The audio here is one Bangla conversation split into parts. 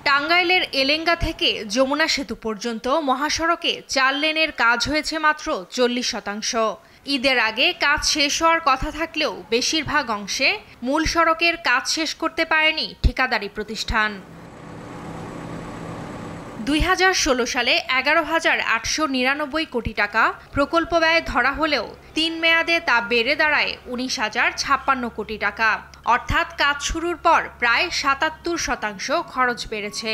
টাঙ্গাইলের এলেঙ্গা থেকে যমুনা সেতু পর্যন্ত মহাসড়কে 4 লেনের কাজ হয়েছে মাত্র 40%। ঈদের আগে কাজ শেষ হওয়ার কথা থাকলেও বেশিরভাগ অংশে মূল সড়কের কাজ শেষ করতে পারেনি ঠিকাদারি প্রতিষ্ঠান। 2016 সালে 11,899 কোটি টাকা প্রকল্প ব্যয় ধরা হলেও 3 মেয়াদে তা বেড়ে দাঁড়ায় 19,056 কোটি টাকা, অর্থাৎ কাজ শুরুর পর প্রায় 77% খরচ বেড়েছে।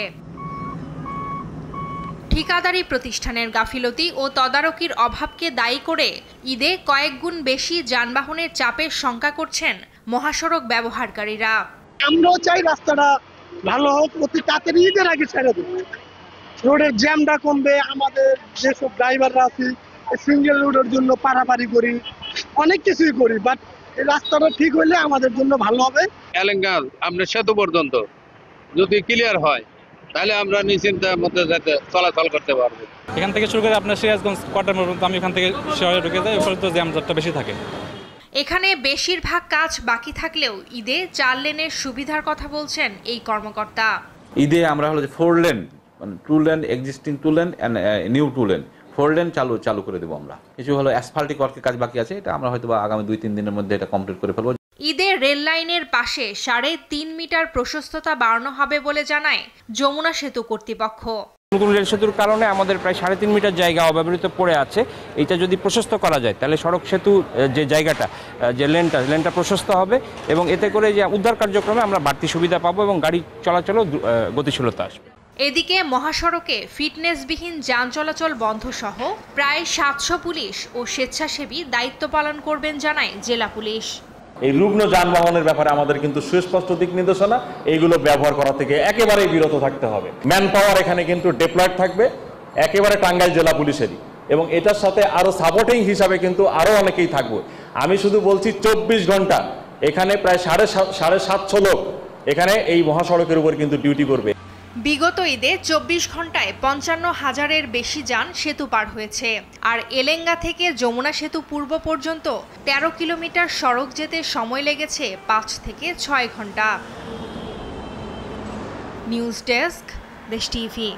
ঠিকাদারি প্রতিষ্ঠানের গাফিলতি ও তদারকির অভাবকে দায়ী করে ঈদে কয়েক গুণ বেশি যানবাহনের চাপের শঙ্কা করছেন মহাসড়ক ব্যবহারকারীরা। আমরাও চাই রাস্তাটা ভালো হোক, অতি তাড়াতাড়ি ঈদের আগে ছেড়ে দেব। রোডের জ্যামটা কমবে, আমাদের যেসব ড্রাইভাররা আছি সিঙ্গেল রোডের জন্য পারাপারি করি, অনেক কিছুই করি, বাট এই রাস্তাটা ঠিক হলে আমাদের জন্য ভালো হবে। এলেঙ্গা আমরা সেতু পর্যন্ত যদি ক্লিয়ার হয় তাহলে আমরা নিশ্চিন্তের মধ্যে যাতে চলাচল করতে পারবো। এখান থেকে শুরু করে আপনার সিরাজগঞ্জ কোয়ার্টার পর্যন্ত আমি এখান থেকে শহরে ঢুকে যাই, ওখানে তো জ্যামটা বেশি থাকে। এখানে বেশিরভাগ কাজ বাকি থাকলেও ঈদে 4 লেনের সুবিধার কথা বলছেন এই কর্মকর্তা। ঈদে আমরা হলো যে 4 লেন, মানে 2 lane, existing 2 lane and new 2 lane, 4 lane চালু করে দেবো আমরা। কিছু হলো অ্যাসফাল্টিক ওয়ার্কের কাজ বাকি আছে, এটা আমরা হয়তো আগামী 2-3 দিনের মধ্যে এটা কমপ্লিট করে ফেলবো। ঈদে রেল লাইনের পাশে 3.5 মিটার প্রশস্ততা বাড়ানো হবে বলে জানায় যমুনা সেতু কর্তৃপক্ষ। নতুন রেল সেতুর কারণে আমাদের প্রায় 3.5 মিটার জায়গা অব্যবহৃত পড়ে আছে। এটা যদি প্রশস্ত করা যায় তাহলে সড়ক সেতু যে জায়গাটা, যে লেনটা প্রশস্ত হবে এবং এতে করে যে উদ্ধার কার্যক্রমে আমরা বাড়তি সুবিধা পাবো এবং গাড়ি চলাচলেও গতিশীলতা আসবে। এদিকে মহাসড়কে ফিটনেসবিহীন যান চলাচল বন্ধ সহ প্রায় 700 পুলিশ ও স্বেচ্ছাসেবী দায়িত্ব পালন করবেন জানায় জেলা পুলিশ। এই রুগ্ন যানবাহনের ব্যাপারে আমাদের কিন্তু সুস্পষ্ট দিক নির্দেশনা, এইগুলো ব্যবহার করা থেকে একেবারেই বিরত থাকতে হবে। ম্যান পাওয়ার এখানে কিন্তু ডেপ্লয়েড থাকবে একেবারে টাঙ্গাইল জেলা পুলিশেরই, এবং এটার সাথে আরো সাপোর্টিং হিসাবে কিন্তু আরো অনেকেই থাকবে। আমি শুধু বলছি 24 ঘন্টা এখানে প্রায় 750 লোক এখানে এই মহাসড়কের উপর কিন্তু ডিউটি করবে। বিগত ঈদে 24 ঘন্টায় 55,000-এর বেশি যান সেতু পার হয়েছে। আর এলেঙ্গা থেকে যমুনা সেতু পূর্ব পর্যন্ত 13 কিলোমিটার সড়ক যেতে সময় লেগেছে 5 থেকে 6 ঘন্টা। নিউজ ডেস্ক, দেশ টিভি।